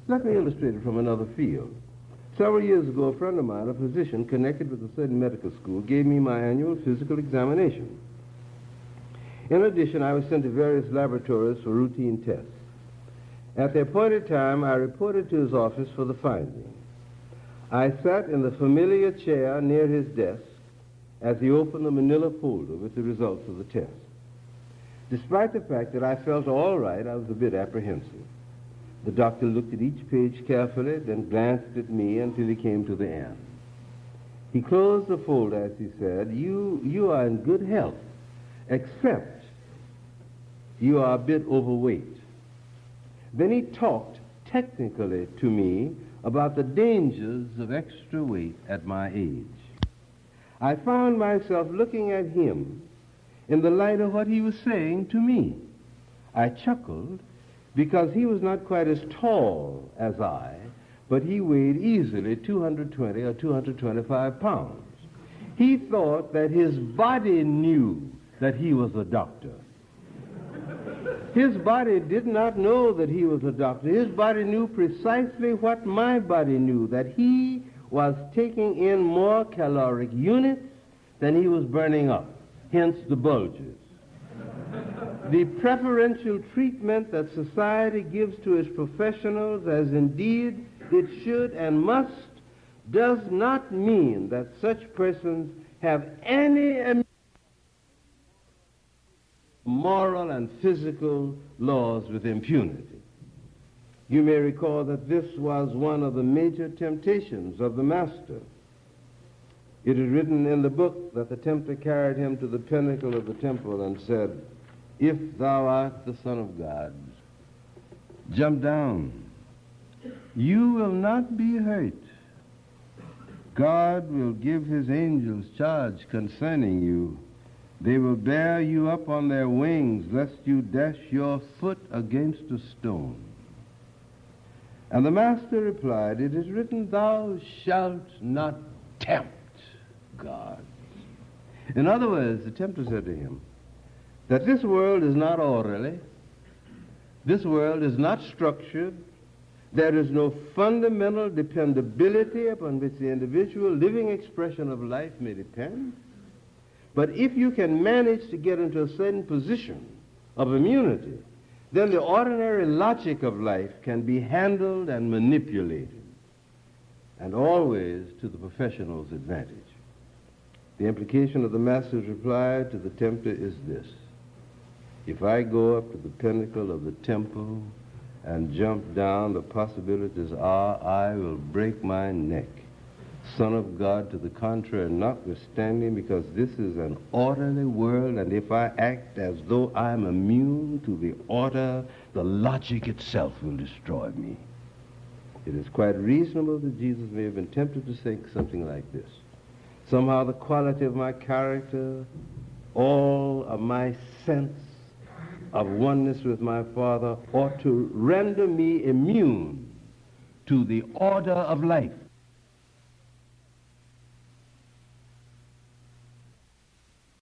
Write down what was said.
Let me illustrate it from another field. Several years ago, a friend of mine, a physician connected with a certain medical school, gave me my annual physical examination. In addition, I was sent to various laboratories for routine tests. At the appointed time, I reported to his office for the findings. I sat in the familiar chair near his desk as he opened the manila folder with the results of the test. Despite the fact that I felt all right, I was a bit apprehensive. The doctor looked at each page carefully, then glanced at me until he came to the end. He closed the folder as he said, You are in good health, except you are a bit overweight. Then he talked technically to me about the dangers of extra weight at my age. I found myself looking at him in the light of what he was saying to me. I chuckled because he was not quite as tall as I, but he weighed easily 220 or 225 pounds. He thought that his body knew that he was a doctor. His body did not know that he was a doctor. His body knew precisely what my body knew, that he was taking in more caloric units than he was burning up, hence the bulges. The preferential treatment that society gives to its professionals, as indeed it should and must, does not mean that such persons have any moral and physical laws with impunity. You may recall that this was one of the major temptations of the Master. It is written in the book that the tempter carried him to the pinnacle of the temple and said, If thou art the Son of God, jump down. You will not be hurt. God will give his angels charge concerning you. They will bear you up on their wings, lest you dash your foot against a stone. And the Master replied, It is written, Thou shalt not tempt God. In other words, the tempter said to him that this world is not orderly, this world is not structured, there is no fundamental dependability upon which the individual living expression of life may depend. But if you can manage to get into a certain position of immunity, then the ordinary logic of life can be handled and manipulated, and always to the professional's advantage. The implication of the Master's reply to the tempter is this: if I go up to the pinnacle of the temple and jump down, the possibilities are I will break my neck. Son of God, to the contrary, notwithstanding, because this is an orderly world, and if I act as though I'm immune to the order, the logic itself will destroy me. It is quite reasonable that Jesus may have been tempted to say something like this. Somehow the quality of my character, all of my sense of oneness with my Father ought to render me immune to the order of life.